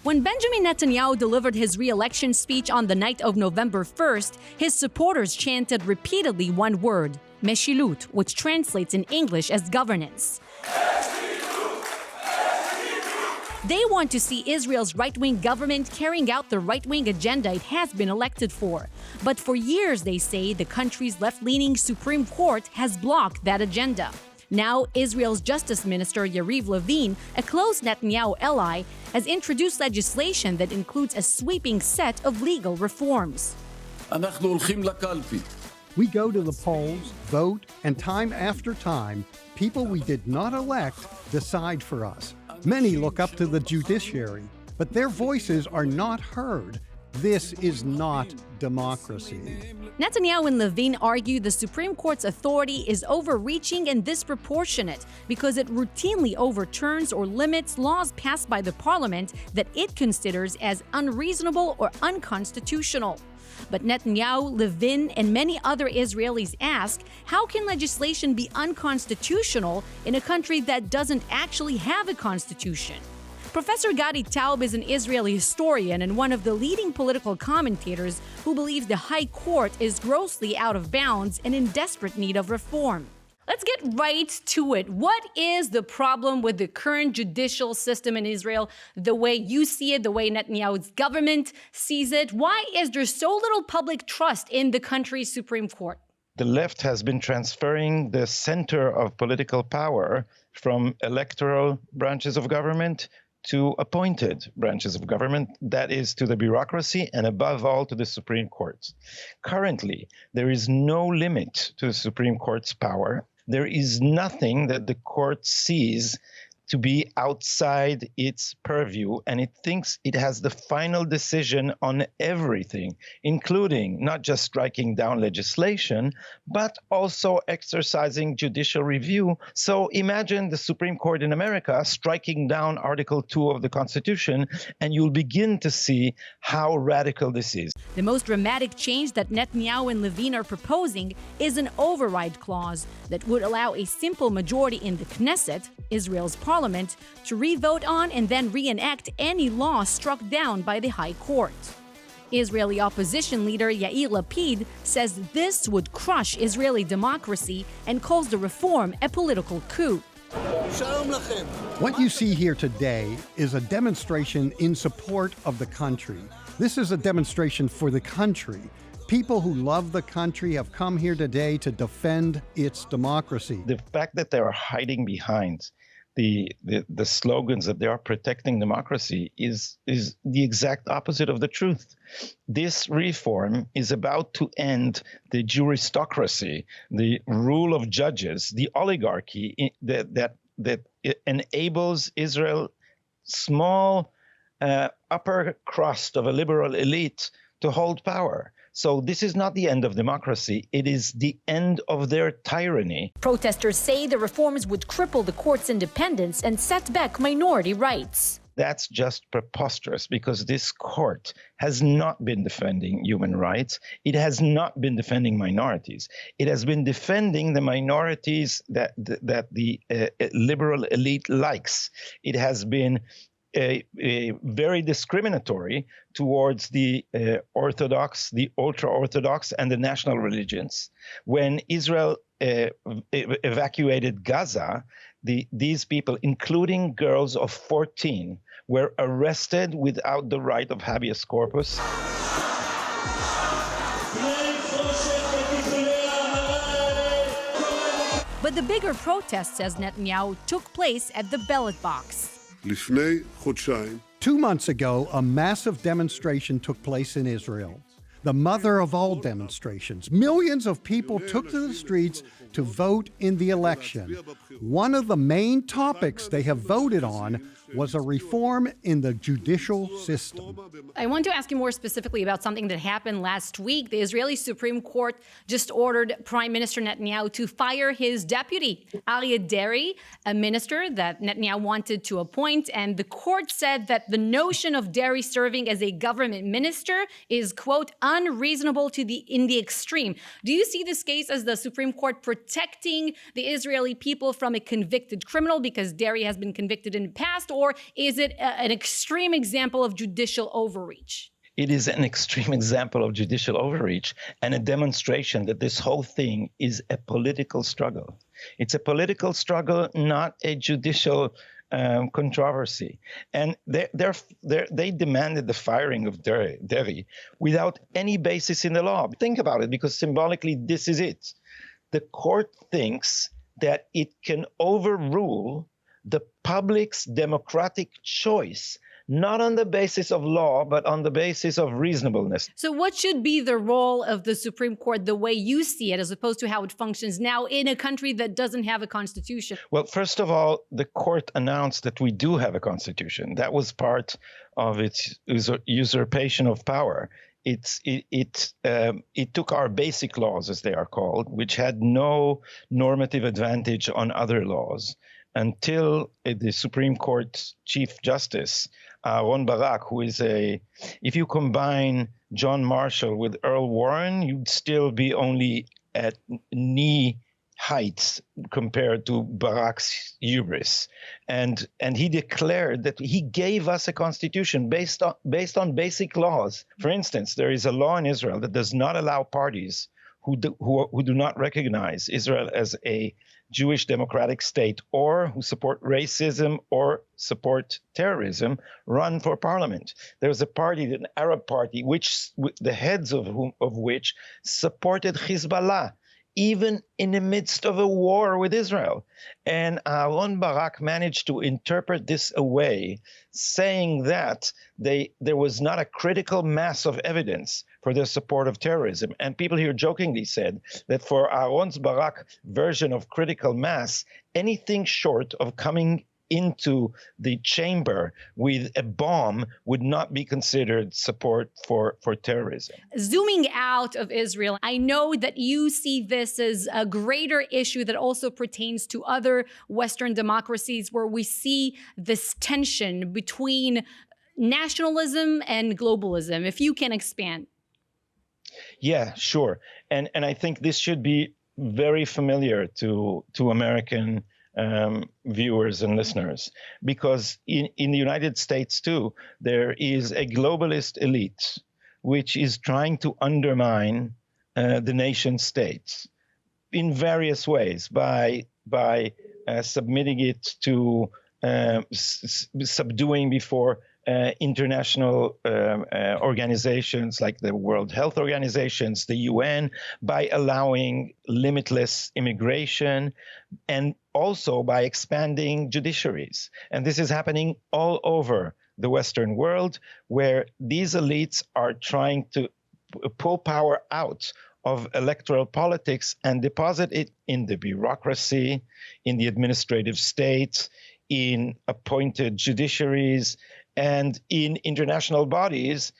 When Benjamin Netanyahu delivered his re-election speech on the night of November 1st, his supporters chanted repeatedly one word, Meshilut, which translates in English as governance. They want to see Israel's right-wing government carrying out the right-wing agenda it has been elected for. But for years, they say, the country's left-leaning Supreme Court has blocked that agenda. Now, Israel's Justice Minister Yariv Levin, a close Netanyahu ally, has introduced legislation that includes a sweeping set of legal reforms. We go to the polls, vote, and time after time, people we did not elect decide for us. Many look up to the judiciary, but their voices are not heard. This is not democracy. Netanyahu and Levin argue the Supreme Court's authority is overreaching and disproportionate because it routinely overturns or limits laws passed by the parliament that it considers as unreasonable or unconstitutional. But Netanyahu, Levin, and many other Israelis ask, how can legislation be unconstitutional in a country that doesn't actually have a constitution? Professor Gadi Taub is an Israeli historian and one of the leading political commentators who believes the High Court is grossly out of bounds and in desperate need of reform. Let's get right to it. What is the problem with the current judicial system in Israel, the way you see it, the way Netanyahu's government sees it? Why is there so little public trust in the country's Supreme Court? The left has been transferring the center of political power from electoral branches of government to appointed branches of government, that is, to the bureaucracy and above all to the Supreme Court. Currently, there is no limit to the Supreme Court's power. There is nothing that the court sees to be outside its purview, and it thinks it has the final decision on everything, including not just striking down legislation, but also exercising judicial review. So imagine the Supreme Court in America striking down Article 2 of the Constitution, and you'll begin to see how radical this is. The most dramatic change that Netanyahu and Levin are proposing is an override clause that would allow a simple majority in the Knesset, Israel's parliament, to re-vote on and then reenact any law struck down by the High Court. Israeli opposition leader Yair Lapid says this would crush Israeli democracy and calls the reform a political coup. What you see here today is a demonstration in support of the country. This is a demonstration for the country. People who love the country have come here today to defend its democracy. The fact that they are hiding behind the slogans that they are protecting democracy is the exact opposite of the truth. This reform is about to end the juristocracy, the rule of judges, the oligarchy that enables Israel, small upper crust of a liberal elite, to hold power. So this is not the end of democracy, it is the end of their tyranny. Protesters say the reforms would cripple the court's independence and set back minority rights. That's just preposterous, because this court has not been defending human rights. It has not been defending minorities. It has been defending the minorities that the liberal elite likes. It has been very discriminatory towards the Orthodox, the ultra-Orthodox, and the national religions. When Israel evacuated Gaza, these people, including girls of 14, were arrested without the right of habeas corpus. But the bigger protest, says Netanyahu, took place at the ballot box. 2 months ago, a massive demonstration took place in Israel. The mother of all demonstrations. Millions of people took to the streets to vote in the election. One of the main topics they have voted on was a reform in the judicial system. I want to ask you more specifically about something that happened last week. The Israeli Supreme Court just ordered Prime Minister Netanyahu to fire his deputy, Aryeh Deri, a minister that Netanyahu wanted to appoint. And the court said that the notion of Deri serving as a government minister is, quote, unreasonable in the extreme. Do you see this case as the Supreme Court protecting the Israeli people from a convicted criminal because Deri has been convicted in the past? or is it an extreme example of judicial overreach? It is an extreme example of judicial overreach and a demonstration that this whole thing is a political struggle. It's a political struggle, not a judicial controversy. And they demanded the firing of Deri without any basis in the law. Think about it, because symbolically, this is it. The court thinks that it can overrule the public's democratic choice, not on the basis of law, but on the basis of reasonableness. So what should be the role of the Supreme Court the way you see it, as opposed to how it functions now in a country that doesn't have a constitution? Well, first of all, the court announced that we do have a constitution. That was part of its usurpation of power. It took our basic laws, as they are called, which had no normative advantage on other laws, until the Supreme Court Chief Justice, Aaron Barak, who is if you combine John Marshall with Earl Warren, you'd still be only at knee heights compared to Barak's hubris. And he declared that he gave us a constitution based on basic laws. For instance, there is a law in Israel that does not allow parties who do not recognize Israel as a Jewish democratic state, or who support racism or support terrorism, run for parliament. There's a party, an Arab party, which the heads of which supported Hezbollah, even in the midst of a war with Israel. And Aaron Barak managed to interpret this away, saying that there was not a critical mass of evidence for their support of terrorism. And people here jokingly said that for Aaron Barak version of critical mass, anything short of coming into the chamber with a bomb would not be considered support for terrorism. Zooming out of Israel, I know that you see this as a greater issue that also pertains to other Western democracies, where we see this tension between nationalism and globalism. If you can expand. Yeah, sure. And I think this should be very familiar to American viewers and listeners, because in the United States too, there is a globalist elite which is trying to undermine the nation states in various ways by submitting it to subduing before international organizations like the World Health Organizations, the UN, by allowing limitless immigration, and also by expanding judiciaries. And this is happening all over the Western world, where these elites are trying to pull power out of electoral politics and deposit it in the bureaucracy, in the administrative state, in appointed judiciaries, and in international bodies